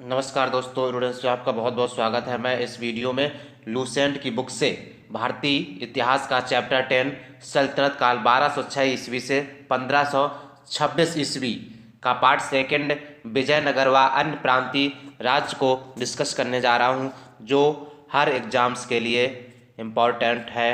नमस्कार दोस्तों, स्टूडेंट्स में आपका बहुत बहुत स्वागत है। मैं इस वीडियो में लूसेंट की बुक से भारतीय इतिहास का चैप्टर 10 सल्तनत काल 1206 ईस्वी से 1526 ईस्वी का पार्ट सेकंड विजयनगर व अन्य प्रांतीय राज्य को डिस्कस करने जा रहा हूं, जो हर एग्जाम्स के लिए इम्पोर्टेंट है।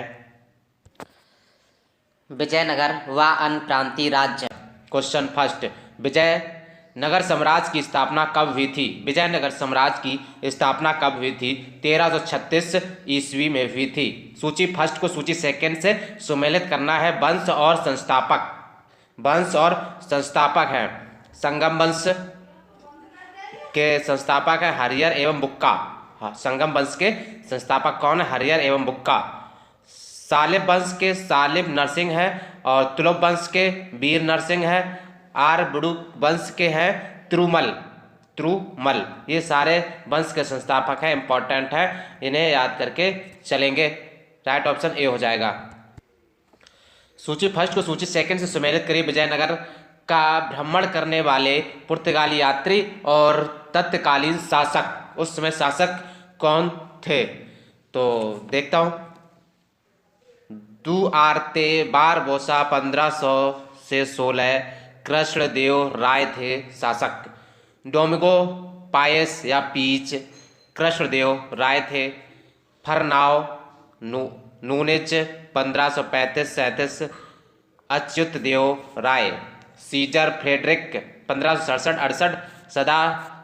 विजयनगर व अन्य प्रांतीय राज्य। क्वेश्चन फर्स्ट, विजयनगर साम्राज्य की स्थापना कब हुई थी? विजयनगर साम्राज्य की स्थापना कब हुई थी? 1336 ईस्वी में हुई थी। सूची फर्स्ट को सूची सेकंड से सुमेलित करना है। वंश और संस्थापक, वंश और संस्थापक है। संगम वंश के संस्थापक है हरियर एवं बुक्का। संगम वंश के संस्थापक कौन है? हरियर एवं बुक्का। सालिब वंश के सालिब नरसिंह है और तुलुप वंश के वीर नरसिंह है। आर्यभट्ट वंश के हैं त्रुमल। ये सारे वंश के संस्थापक हैं, इंपॉर्टेंट है, इन्हें याद करके चलेंगे। राइट ऑप्शन ए हो जाएगा। सूची फर्स्ट को सूची सेकंड से सुमेलित करिए। विजयनगर का भ्रमण करने वाले पुर्तगाली यात्री और तत्कालीन शासक, उस समय शासक कौन थे? तो देखता हूं। दुआर्ते बारबोसा 1500 से 16 कृष्णदेव राय थे शासक। डोमिंगो पायस या पीच कृष्णदेव राय थे। फरनाव नूनेज 1535-37 अच्युत देव राय। सीजर फ्रेडरिक 1567-68 सदा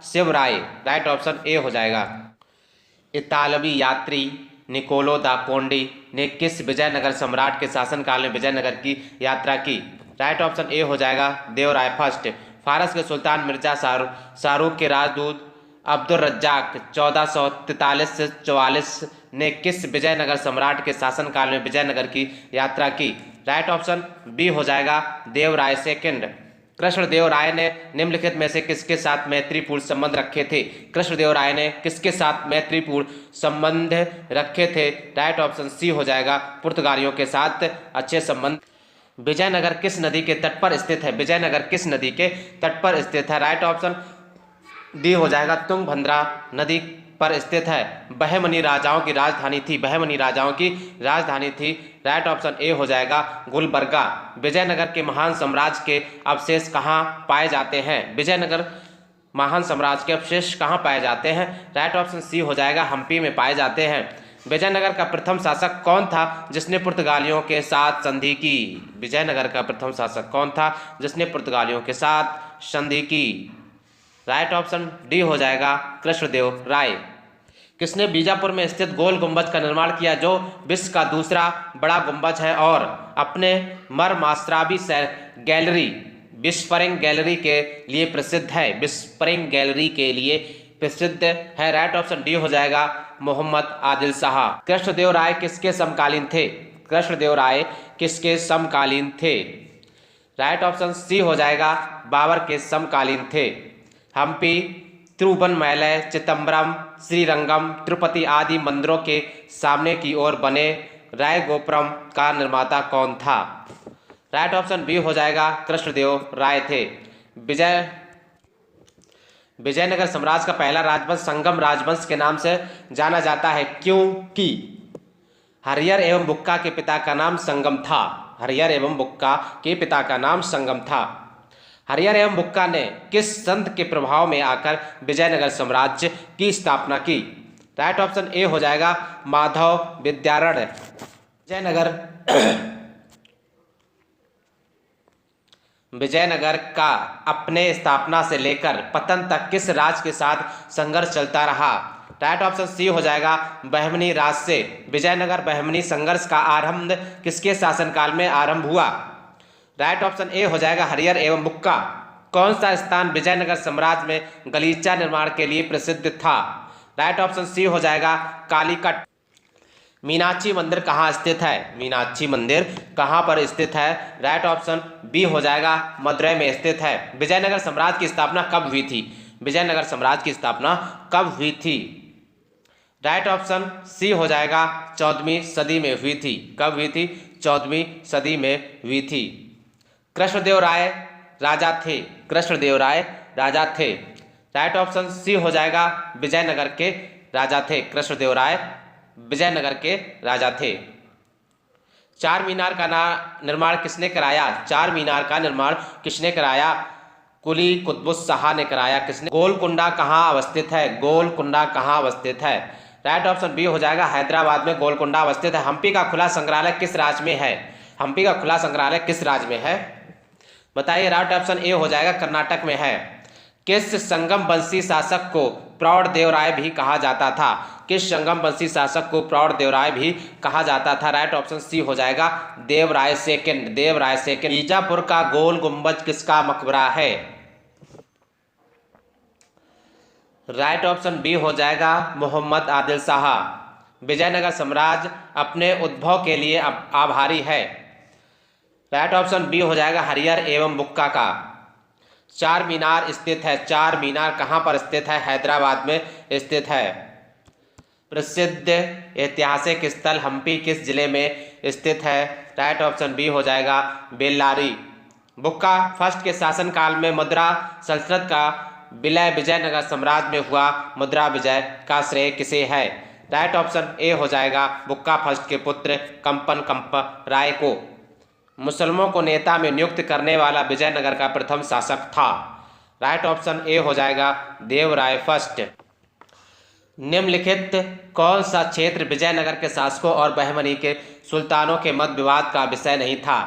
शिव राय। राइट ऑप्शन ए हो जाएगा। इतालवी यात्री निकोलो दा कोंडी ने किस विजयनगर सम्राट के शासनकाल में विजयनगर की यात्रा की? राइट ऑप्शन ए हो जाएगा, देवराय फर्स्ट। फारस के सुल्तान मिर्जा शाहरुख के राजदूत अब्दुल रज्जाक 1443 से 44 ने किस विजयनगर सम्राट के शासनकाल में विजयनगर की यात्रा की? राइट ऑप्शन बी हो जाएगा, देवराय सेकंड। कृष्णदेव राय ने निम्नलिखित में से किसके साथ मैत्रीपूर्ण संबंध रखे थे? कृष्णदेव राय ने किसके साथ मैत्रीपूर्ण संबंध रखे थे? राइट ऑप्शन सी हो जाएगा, पुर्तगालियों के साथ अच्छे संबंध। विजयनगर किस नदी के तट पर स्थित है? विजयनगर किस नदी के तट पर स्थित है? राइट ऑप्शन डी हो जाएगा, तुंगभद्रा नदी पर स्थित है। बहमनी राजाओं की राजधानी थी, बहमनी राजाओं की राजधानी थी। राइट ऑप्शन ए हो जाएगा, गुलबर्गा। विजयनगर के महान साम्राज्य के अवशेष कहाँ पाए जाते हैं? विजयनगर महान साम्राज्य के अवशेष कहाँ पाए जाते हैं? राइट ऑप्शन सी हो जाएगा, हम्पी में पाए जाते हैं। विजयनगर का प्रथम शासक कौन था जिसने पुर्तगालियों के साथ संधि की? विजयनगर का प्रथम शासक कौन था जिसने पुर्तगालियों के साथ संधि की? राइट ऑप्शन डी हो जाएगा, कृष्णदेव राय। किसने बीजापुर में स्थित गोल गुंबज का निर्माण किया, जो विश्व का दूसरा बड़ा गुंबज है और अपने मर्मास्त्रावी गैलरी विस्फरिंग गैलरी के लिए प्रसिद्ध है? विस्फरिंग गैलरी के लिए प्रसिद्ध है। राइट ऑप्शन डी हो जाएगा, मोहम्मद आदिल शाह। कृष्णदेव राय किसके समकालीन थे? कृष्णदेव राय किसके समकालीन थे? राइट ऑप्शन सी हो जाएगा, बाबर के समकालीन थे। हम्पी, तिरुवन्नमलई, चिदम्बरम, श्रीरंगम, तिरुपति आदि मंदिरों के सामने की ओर बने राय गोपुरम का निर्माता कौन था? राइट ऑप्शन बी हो जाएगा, कृष्णदेव राय थे। विजयनगर साम्राज्य का पहला राजवंश संगम राजवंश के नाम से जाना जाता है, क्योंकि हरियर एवं बुक्का के पिता का नाम संगम था। हरियर एवं बुक्का के पिता का नाम संगम था। हरियर एवं बुक्का ने किस संत के प्रभाव में आकर विजयनगर साम्राज्य की स्थापना की? राइट ऑप्शन ए हो जाएगा, माधव विद्यारण्य। विजयनगर का अपने स्थापना से लेकर पतन तक किस राज के साथ संघर्ष चलता रहा? राइट ऑप्शन सी हो जाएगा, बहमनी राज से। विजयनगर बहमनी संघर्ष का आरंभ किसके शासनकाल में आरंभ हुआ? राइट ऑप्शन ए हो जाएगा, हरियर एवं बुक्का। कौन सा स्थान विजयनगर साम्राज्य में गलीचा निर्माण के लिए प्रसिद्ध था? राइट ऑप्शन सी हो जाएगा, कालीकट। मीनाक्षी मंदिर कहाँ स्थित है? मीनाक्षी मंदिर कहाँ पर स्थित है? राइट ऑप्शन बी हो जाएगा, मदुरई में स्थित है। विजयनगर साम्राज्य की स्थापना कब हुई थी? विजयनगर साम्राज्य की स्थापना कब हुई थी? राइट ऑप्शन सी हो जाएगा, 14वीं सदी में हुई थी। कब हुई थी? 14वीं सदी में हुई थी। कृष्णदेव राय राजा थे। कृष्णदेव राय राजा थे। राइट ऑप्शन सी हो जाएगा, विजयनगर के राजा थे कृष्णदेव राय, विजयनगर के राजा थे। चार मीनार का निर्माण किसने कराया? चार मीनार का निर्माण किसने कराया? कुली कुतुब शाह ने कराया। किसने? गोलकुंडा कहाँ अवस्थित है? गोलकुंडा कहाँ अवस्थित है? राइट ऑप्शन बी हो जाएगा, हैदराबाद में गोलकुंडा अवस्थित है। हम्पी का खुला संग्रहालय किस राज्य में है? हम्पी का खुला संग्रहालय किस राज्य में है? बताइए। राइट ऑप्शन ए हो जाएगा, कर्नाटक में है। किस संगम वंशी शासक को प्रौढ़ देवराय भी कहा जाता था? किस संगम वंशी शासक को प्रौढ़ देवराय भी कहा जाता था? राइट ऑप्शन सी हो जाएगा, देवराय सेकंड। देवराय सेकंड। बीजापुर का गोल गुंबज किसका मकबरा है? राइट ऑप्शन बी हो जाएगा, मोहम्मद आदिल शाह। विजयनगर साम्राज्य अपने उद्भव के लिए आभारी है। राइट ऑप्शन बी हो जाएगा, हरिहर एवं बुक्का का। चार मीनार स्थित है। चार मीनार कहाँ पर स्थित है? हैदराबाद में स्थित है। प्रसिद्ध ऐतिहासिक स्थल हम्पी किस जिले में स्थित है? राइट ऑप्शन बी हो जाएगा, बेल्लारी। बुक्का फर्स्ट के शासनकाल में मुद्रा सल्तनत का विलय विजयनगर साम्राज्य में हुआ। मुद्रा विजय का श्रेय किसे है? राइट ऑप्शन ए हो जाएगा, बुक्का फर्स्ट के पुत्र कंपन कंप राय को। मुसलमानों को नेता में नियुक्त करने वाला विजयनगर का प्रथम शासक था। राइट ऑप्शन ए हो जाएगा, देवराय फर्स्ट। निम्नलिखित कौन सा क्षेत्र विजयनगर के शासकों और बहमनी के सुल्तानों के मत विवाद का विषय नहीं था?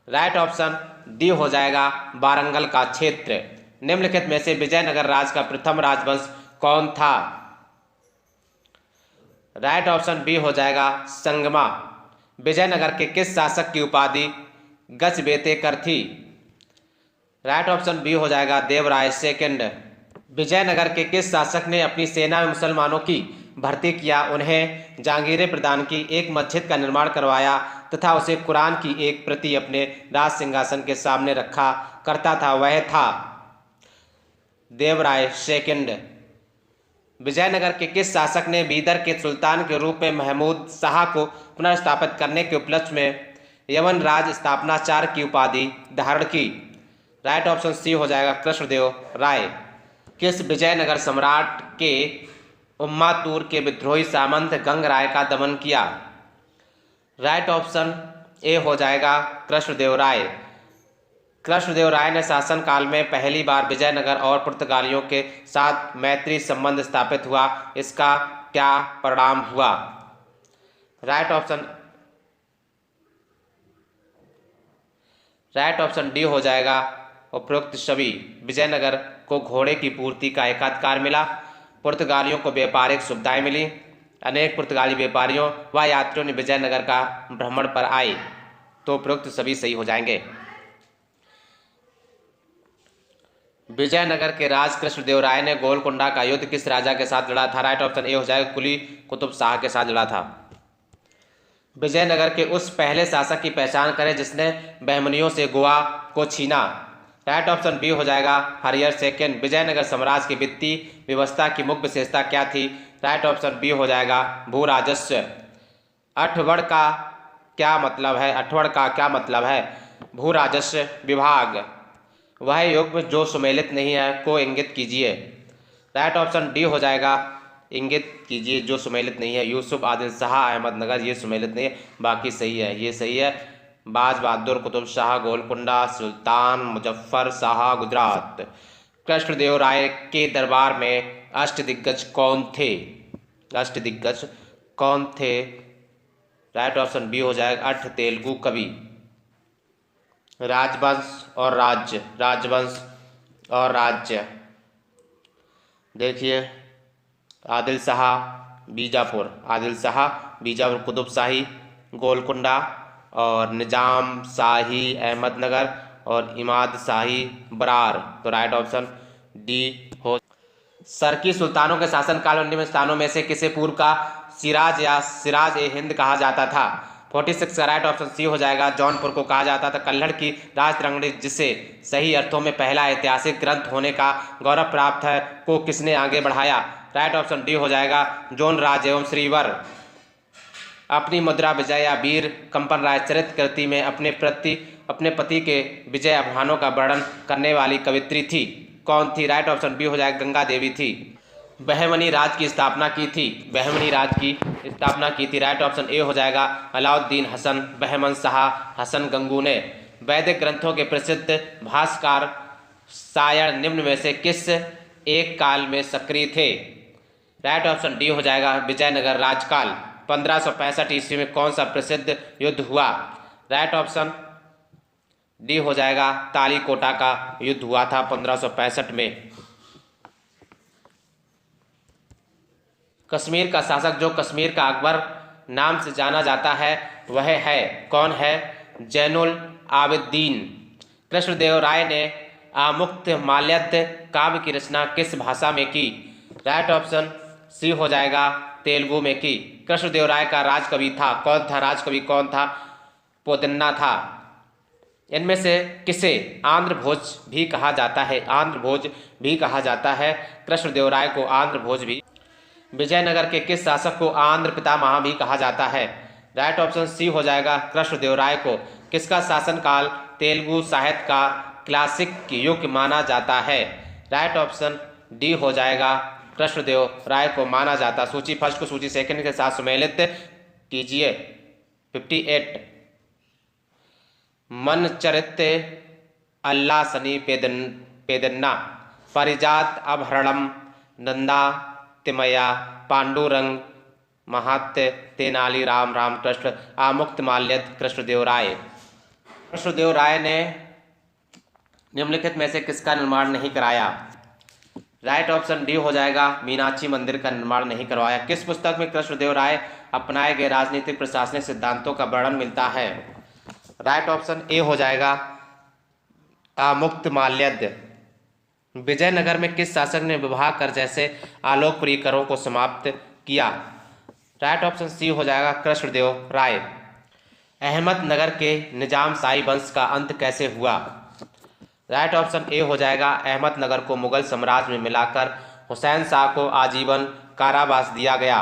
राइट ऑप्शन डी हो जाएगा, वारंगल का क्षेत्र। निम्नलिखित में से विजयनगर राज का प्रथम राजवंश कौन था? राइट ऑप्शन बी हो जाएगा, संगमा। विजयनगर के किस शासक की उपाधि गजबेतेकर थी? राइट ऑप्शन बी हो जाएगा, देवराय सेकंड। विजयनगर के किस शासक ने अपनी सेना में मुसलमानों की भर्ती किया, उन्हें जहांगीरें प्रदान की, एक मस्जिद का निर्माण करवाया तथा उसे कुरान की एक प्रति अपने राज सिंहासन के सामने रखा करता था? वह था देवराय सेकंड। विजयनगर के किस शासक ने बीदर के सुल्तान के रूप में महमूद शाह को पुनर्स्थापित करने के उपलक्ष्य में यवन राज स्थापनाचार्य की उपाधि धारण की? राइट ऑप्शन सी हो जाएगा, कृष्णदेव राय। किस विजयनगर सम्राट के उम्मातूर के विद्रोही सामंत गंगराय का दमन किया? राइट ऑप्शन ए हो जाएगा, कृष्णदेव राय। कृष्णदेव राय ने शासन काल में पहली बार विजयनगर और पुर्तगालियों के साथ मैत्री संबंध स्थापित हुआ। इसका क्या परिणाम हुआ? राइट ऑप्शन डी हो जाएगा, उपरोक्त सभी। विजयनगर को घोड़े की पूर्ति का एकाधिकार मिला। पुर्तगालियों को व्यापारिक सुविधाएं मिली। अनेक पुर्तगाली व्यापारियों व यात्रियों ने विजयनगर का भ्रमण पर आए। तो उपरोक्त सभी सही हो जाएंगे। विजयनगर के राज कृष्णदेव राय ने गोलकुंडा का युद्ध किस राजा के साथ लड़ा था? राइट ऑप्शन ए हो जाएगा, कुली कुतुब शाह के साथ लड़ा था। विजयनगर के उस पहले शासक की पहचान करें जिसने बहमनियों से गोवा को छीना। राइट ऑप्शन बी हो जाएगा, हरिहर सेकंड। विजयनगर साम्राज्य की वित्तीय व्यवस्था की मुख्य विशेषता क्या थी? राइट ऑप्शन बी हो जाएगा, भू राजस्व। अठवड़ का क्या मतलब है? अठवड़ का क्या मतलब है? भू राजस्व विभाग। वह युग जो सुमेलित नहीं है को इंगित कीजिए। राइट ऑप्शन डी हो जाएगा, इंगित कीजिए जो सुमेलित नहीं है। यूसुफ आदिल शाह अहमदनगर, ये सुमेलित नहीं है, बाकी सही है, ये सही है। बाज बहादुर कुतुब शाह गोलकुंडा, सुल्तान मुजफ्फर शाह गुजरात। कृष्णदेव राय के दरबार में अष्टदिग्गज कौन थे? अष्टदिग्गज कौन थे? राइट ऑप्शन बी हो जाएगा, अष्ट तेलुगु कवि। राजवंश और राज्य, राजवंश और राज्य। देखिए, आदिल शाह बीजापुर, आदिल शाह बीजापुर कुतुब शाही गोलकुंडा, और निजाम शाही अहमदनगर, और इमाद शाही बरार। तो राइट ऑप्शन डी हो। सरकी सुल्तानों के शासनकाल में निम्न स्थानों में से किसे पूर्व का सिराज या सिराज ए हिंद कहा जाता था? 46 का राइट ऑप्शन सी हो जाएगा, जौनपुर को कहा जाता था। कल्हड़ की राजतरंगिणी, जिसे सही अर्थों में पहला ऐतिहासिक ग्रंथ होने का गौरव प्राप्त है, को किसने आगे बढ़ाया? राइट ऑप्शन डी हो जाएगा, जोन राज एवं श्रीवर। अपनी मुद्रा विजय या वीर कंपन राय चरित कृति में अपने पति के विजय अभियानों का वर्णन करने वाली कवित्री थी। कौन थी? राइट ऑप्शन बी हो जाएगा गंगा देवी थी। बहमनी राज की स्थापना की थी, बहमनी राज की स्थापना की थी। राइट ऑप्शन ए हो जाएगा अलाउद्दीन हसन बहमन शाह हसन गंगू ने। वैदिक ग्रंथों के प्रसिद्ध भाष्यकार शायर निम्न में से किस एक काल में सक्रिय थे? राइट ऑप्शन डी हो जाएगा विजयनगर राजकाल। 1565 ईस्वी में कौन सा प्रसिद्ध युद्ध हुआ? राइट ऑप्शन डी हो जाएगा तालीकोटा का युद्ध हुआ था 1565 में। कश्मीर का शासक जो कश्मीर का अकबर नाम से जाना जाता है वह है कौन है? जैनुल आबिदीन। कृष्णदेव राय ने आमुक्त माल्यद काव्य की रचना किस भाषा में की? राइट ऑप्शन सी हो जाएगा तेलुगु में की। कृष्णदेव राय का राजकवि था कौन था? राजकवि कौन था? पोदन्ना था। इनमें से किसे आंध्र भोज भी कहा जाता है? आंध्र भोज भी कहा जाता है कृष्णदेव राय को आंध्र भोज भी। विजयनगर के किस शासक को आंध्र पितामह भी कहा जाता है? राइट ऑप्शन सी हो जाएगा कृष्णदेव राय को। किसका शासनकाल तेलुगु साहित्य का क्लासिक युग माना जाता है? राइट ऑप्शन डी हो जाएगा कृष्णदेव राय को माना जाता। सूची फर्स्ट को सूची सेकंड के साथ सम्मिलित कीजिए। 58 मन चरित्र अल्लाह सनी पेदन्ना परिजात अपहरणम नंदा तिमया पांडुरंग महात्य तेनाली राम रामकृष्ण आमुक्त माल्यद कृष्णदेव राय। कृष्णदेव राय ने निम्नलिखित में से किसका निर्माण नहीं कराया? राइट ऑप्शन डी हो जाएगा मीनाक्षी मंदिर का निर्माण नहीं करवाया। किस पुस्तक में कृष्णदेव राय अपनाए गए राजनीतिक प्रशासनिक सिद्धांतों का वर्णन मिलता है? राइट ऑप्शन ए हो जाएगा आमुक्त माल्यद। विजयनगर में किस शासक ने विवाह कर जैसे आलोकप्रिय करों को समाप्त किया? राइट ऑप्शन सी हो जाएगा कृष्णदेव राय। अहमदनगर के निजाम शाही वंश का अंत कैसे हुआ? राइट ऑप्शन ए हो जाएगा अहमदनगर को मुगल साम्राज्य में मिलाकर हुसैन शाह को आजीवन कारावास दिया गया।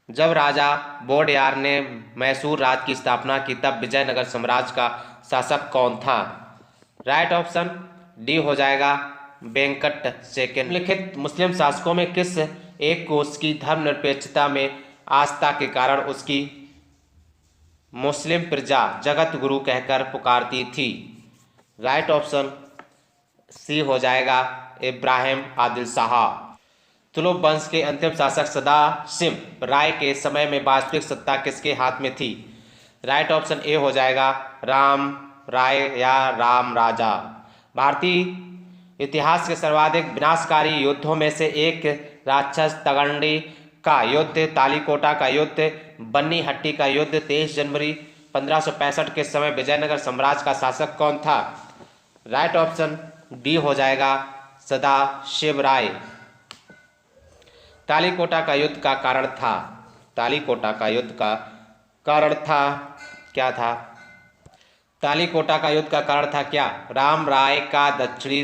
जब राजा बोडयार ने मैसूर राज की स्थापना की तब विजयनगर साम्राज्य का शासक कौन था? राइट ऑप्शन डी हो जाएगा वेंकट सेकंड। लिखित मुस्लिम शासकों में किस एक को उसकी धर्मनिरपेक्षता में आस्था के कारण उसकी मुस्लिम प्रजा जगत गुरु कहकर पुकारती थी? राइट ऑप्शन सी हो जाएगा इब्राहिम आदिल शाह। तुलुप वंश के अंतिम शासक सदाशिव राय के समय में वास्तविक सत्ता किसके हाथ में थी? राइट ऑप्शन ए हो जाएगा राम राय या राम राजा। भारतीय इतिहास के सर्वाधिक विनाशकारी युद्धों में से एक राक्षस तगंडी का युद्ध, तालीकोटा का युद्ध, बन्नी हट्टी का युद्ध 23 जनवरी 1565 के समय विजयनगर साम्राज्य का शासक कौन था? राइट ऑप्शन डी हो जाएगा सदाशिव राय। तालीकोटा का युद्ध का कारण था, तालीकोटा का युद्ध का कारण था क्या था? तालीकोटा का युद्ध का कारण था क्या? राम राय का दक्षिणी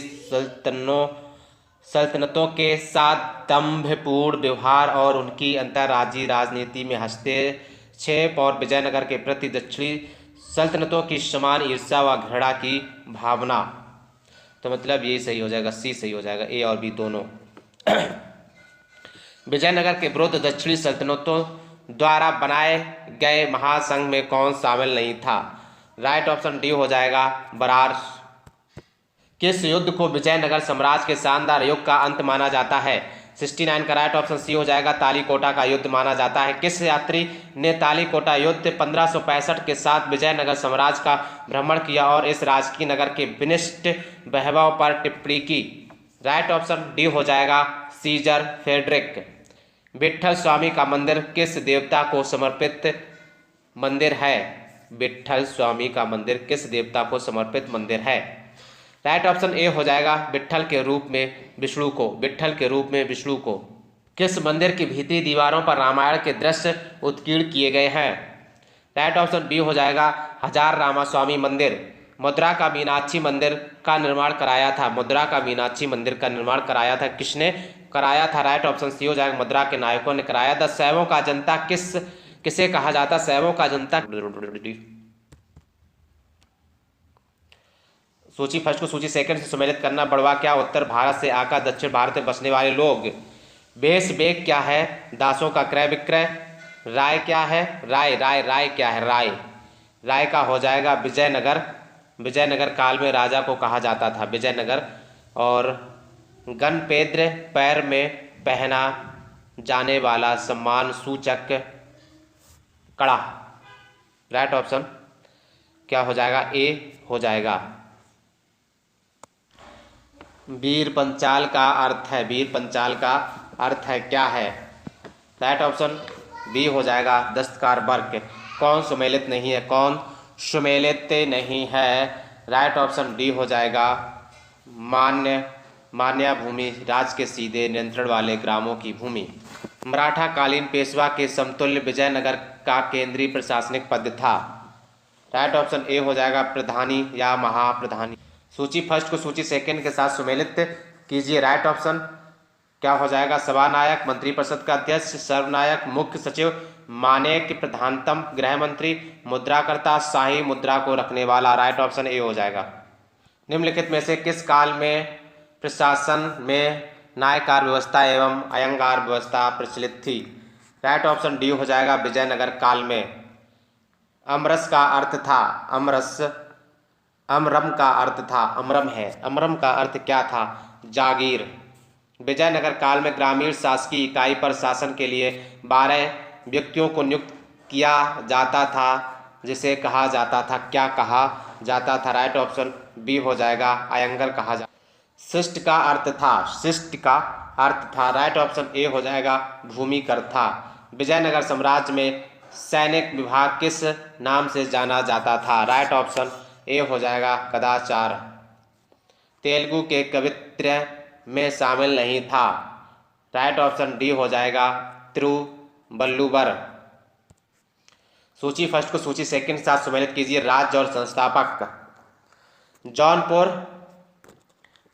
सल्तनतों के साथ दंभपूर्ण व्यवहार और उनकी अंतर्राज्यीय राजनीति में हस्तक्षेप और विजयनगर के प्रति दक्षिणी सल्तनतों की समान ईर्ष्या व घृणा की भावना। तो मतलब ये सही हो जाएगा, सी सही हो जाएगा, ए और बी दोनों। विजयनगर के विरुद्ध दक्षिणी सल्तनतों द्वारा बनाए गए महासंघ में कौन शामिल नहीं था? राइट ऑप्शन डी हो जाएगा बरार। किस युद्ध को विजयनगर साम्राज्य के शानदार युग का अंत माना जाता है? 69 का राइट ऑप्शन सी हो जाएगा तालीकोटा का युद्ध माना जाता है। किस यात्री ने तालीकोटा युद्ध 1565 के साथ विजयनगर साम्राज्य का भ्रमण किया और इस राजकीय नगर के विनिष्ट वैभव पर टिप्पणी की? राइट ऑप्शन डी हो जाएगा सीजर फेडरिक। विट्ठल स्वामी का मंदिर किस देवता को समर्पित मंदिर है? विट्ठल स्वामी का मंदिर किस देवता को समर्पित मंदिर है? राइट ऑप्शन ए हो जाएगा विट्ठल के रूप में विष्णु को, विट्ठल के रूप में विष्णु को। किस मंदिर की भीतरी दीवारों पर रामायण के दृश्य उत्कीर्ण किए गए हैं? राइट ऑप्शन बी हो जाएगा हजार रामास्वामी मंदिर। मथुरा का मीनाक्षी मंदिर का निर्माण कराया था, मथुरा का मीनाक्षी मंदिर का निर्माण कराया था, किसने कराया था? राइट ऑप्शन सी हो जाएगा मथुरा के नायकों ने कराया था। शैवों का जनता किसे कहा जाता? शैवों का जनता सूची फर्स्ट को सूची सेकंड से सम्मिलित करना। बड़वा क्या, उत्तर भारत से आकर दक्षिण भारत में बसने वाले लोग। बेस बेग क्या है, दासों का क्रय विक्रय। राय क्या है, राय क्या है, राय का हो जाएगा विजयनगर। विजयनगर काल में राजा को कहा जाता था विजयनगर। और गणपेद्र पैर में पहना जाने वाला सम्मान सूचक कड़ा। राइट ऑप्शन क्या हो जाएगा, ए हो जाएगा। वीर पंचाल का अर्थ है, वीर पंचाल का अर्थ है क्या है, राइट ऑप्शन बी हो जाएगा दस्तकार वर्ग। कौन सुमेलित नहीं है, कौन सुमेलित नहीं है, राइट ऑप्शन डी हो जाएगा मान्या भूमि, राज के सीधे नियंत्रण वाले ग्रामों की भूमि। मराठा कालीन पेशवा के समतुल्य विजयनगर का केंद्रीय प्रशासनिक पद था। राइट ऑप्शन ए हो जाएगा प्रधानी या महाप्रधानी। सूची फर्स्ट को सूची सेकंड के साथ सुमेलित कीजिए। राइट ऑप्शन क्या हो जाएगा, सभानायक, मंत्रिपरिषद का अध्यक्ष, सर्वनायक, मुख्य सचिव, मानेक, प्रधानतम, गृह मंत्री, मुद्राकर्ता, शाही मुद्रा को रखने वाला। राइट ऑप्शन ए हो जाएगा। निम्नलिखित में से किस काल में प्रशासन में न्यायकार व्यवस्था एवं अयंगार व्यवस्था प्रचलित थी। राइट ऑप्शन डी हो जाएगा विजयनगर काल में। अमरस का अर्थ था, अमरम का अर्थ था, अमरम है, अमरम का अर्थ क्या था, जागीर। विजयनगर काल में ग्रामीण शासकीय इकाई पर शासन के लिए 12 व्यक्तियों को नियुक्त किया जाता था, जिसे कहा जाता था, क्या कहा जाता था। राइट ऑप्शन बी हो जाएगा अयंगर कहा जाता। शिष्ट का अर्थ था, शिष्ट का अर्थ था, राइट ऑप्शन ए हो जाएगा भूमिकर था। विजयनगर साम्राज्य में सैनिक विभाग किस नाम से जाना जाता था। राइट ऑप्शन ए हो जाएगा कदाचार। तेलुगु के कवित्र में शामिल नहीं था। राइट ऑप्शन डी हो जाएगा तिरुवल्लुवर। सूची फर्स्ट को सूची सेकंड के साथ सम्मिलित कीजिए। राज्य और संस्थापक।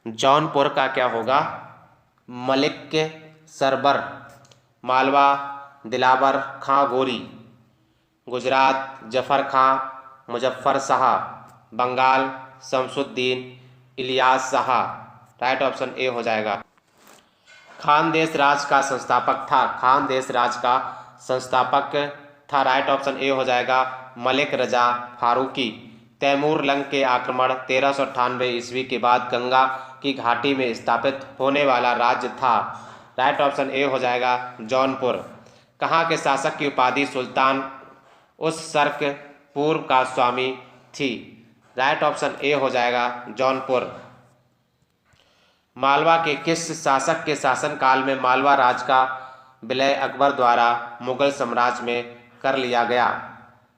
जौनपुर का क्या होगा, Malik Sarwar, Malwa Dilawar Khan Ghori, Gujarat Zafar Khan Muzaffar Shah, Bengal Shamsuddin Ilyas Shah. Right option A हो जाएगा। खानदेश राज का संस्थापक था, खानदेश राज का संस्थापक था। राइट ऑप्शन ए हो जाएगा मलिक रजा फारूकी। तैमूर लंग के आक्रमण 1398 ईस्वी के बाद गंगा की घाटी में स्थापित होने वाला राज्य था। राइट ऑप्शन ए हो जाएगा जौनपुर। कहाँ के शासक की उपाधि सुल्तान उस सर्क पूर्व का स्वामी थी। राइट ऑप्शन ए हो जाएगा जौनपुर। मालवा के किस शासक के शासनकाल में मालवा राज का विलय अकबर द्वारा मुगल साम्राज्य में कर लिया गया।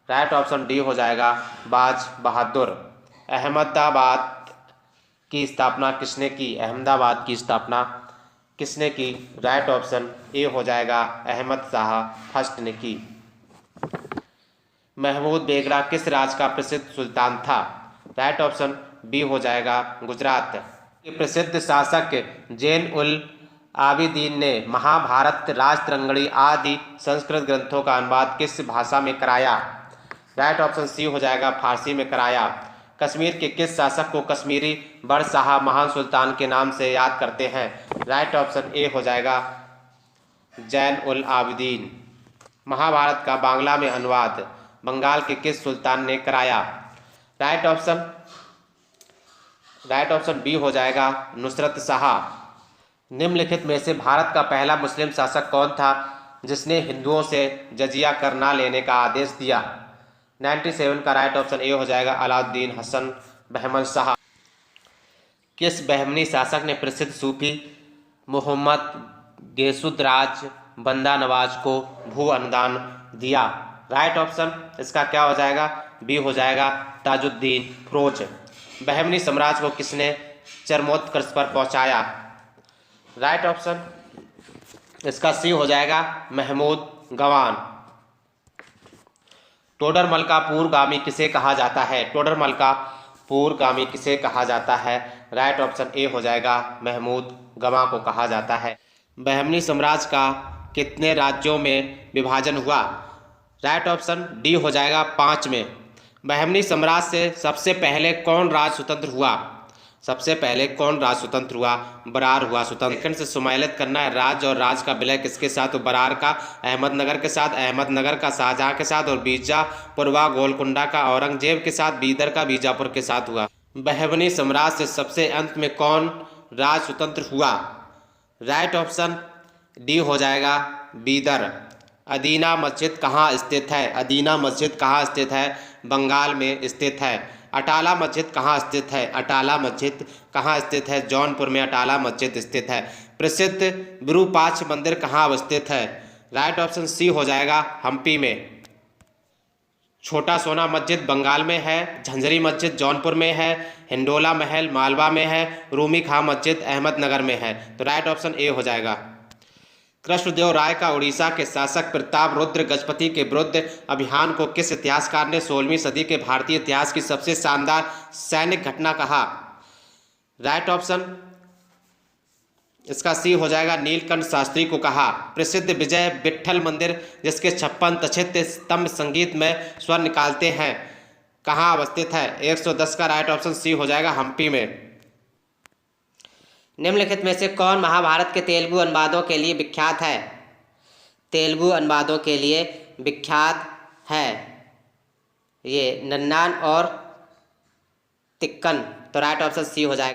राइट ऑप्शन डी हो जाएगा बाज बहादुर। अहमदाबाद की स्थापना किसने की, अहमदाबाद की स्थापना किसने की। राइट ऑप्शन ए हो जाएगा अहमद शाह फर्स्ट ने की। महमूद बेगड़ा किस राज्य का प्रसिद्ध सुल्तान था। राइट ऑप्शन बी हो जाएगा गुजरात के। प्रसिद्ध शासक जैन उल आबिदीन ने महाभारत, राजतरंगिणी आदि संस्कृत ग्रंथों का अनुवाद किस भाषा में कराया। राइट ऑप्शन सी हो जाएगा फारसी में कराया। कश्मीर के किस शासक को कश्मीरी बड़शाह महान सुल्तान के नाम से याद करते हैं। राइट ऑप्शन ए हो जाएगा जैन उल आबिदीन। महाभारत का बांग्ला में अनुवाद बंगाल के किस सुल्तान ने कराया। राइट ऑप्शन बी हो जाएगा नुसरत शाह। निम्नलिखित में से भारत का पहला मुस्लिम शासक कौन था जिसने हिंदुओं से जजिया कर ना लेने का आदेश दिया। 97 का राइट ऑप्शन ए हो जाएगा अलाउद्दीन हसन बहमन शाह। किस बहमनी शासक ने प्रसिद्ध सूफी मोहम्मद गेसुद्राज बंदा नवाज को भू अनुदान दिया। राइट ऑप्शन इसका क्या हो जाएगा, बी हो जाएगा ताजुद्दीन फिरोज। बहमनी साम्राज्य को किसने चरमोत्कर्ष पर पहुंचाया। राइट ऑप्शन इसका सी हो जाएगा महमूद गवान। टोडरमल का पूर्वगामी किसे कहा जाता है। टोडरमल का पूर्वगामी किसे कहा जाता है। राइट ऑप्शन ए हो जाएगा महमूद गवां को कहा जाता है। बहमनी साम्राज्य का कितने राज्यों में विभाजन हुआ। राइट ऑप्शन डी हो जाएगा 5 में। बहमनी साम्राज्य से सबसे पहले कौन राज्य स्वतंत्र हुआ? सबसे पहले कौन राज्य स्वतंत्र हुआ? बरार हुआ स्वतंत्र। सेकंड से सुमेलित करना है राज्य, और राज्य का विलय किसके साथ? तो बरार का अहमदनगर के साथ, अहमदनगर का शाहजहां के साथ, और बीजापुर व गोलकुंडा का औरंगजेब के साथ, बीदर का बीजापुर के साथ हुआ। बहमनी साम्राज्य से सबसे अंत में कौन राज्य स्वतंत्र हुआ? राइट ऑप्शन डी हो जाएगा बीदर। अदीना मस्जिद कहाँ स्थित है? अदीना मस्जिद कहाँ स्थित है? बंगाल में स्थित है। अटाला मस्जिद कहाँ स्थित है? अटाला मस्जिद कहाँ स्थित है? जौनपुर में अटाला मस्जिद स्थित है। प्रसिद्ध विरूपाक्ष मंदिर कहाँ अवस्थित है? राइट ऑप्शन सी हो जाएगा हम्पी में। छोटा सोना मस्जिद बंगाल में है, झंझरी मस्जिद जौनपुर में है, हिंडोला महल मालवा में है, रूमी खां मस्जिद अहमदनगर में है। तो राइट ऑप्शन ए हो जाएगा। कृष्णदेव राय का उड़ीसा के शासक प्रताप रुद्र गजपति के विरुद्ध अभियान को किस इतिहासकार ने 16वीं सदी के भारतीय इतिहास की सबसे शानदार सैनिक घटना कहा? राइट ऑप्शन इसका सी हो जाएगा, नीलकंठ शास्त्री को कहा। प्रसिद्ध विजय विट्ठल मंदिर जिसके 56 तछित स्तंभ संगीत में स्वर निकालते हैं कहाँ अवस्थित है? 110 का राइट ऑप्शन सी हो जाएगा हम्पी में। निम्नलिखित में से कौन महाभारत के तेलुगु अनुवादों के लिए विख्यात है? तेलुगु अनुवादों के लिए विख्यात है ये नन्नान और तिक्कन। तो राइट ऑप्शन सी हो जाएगा।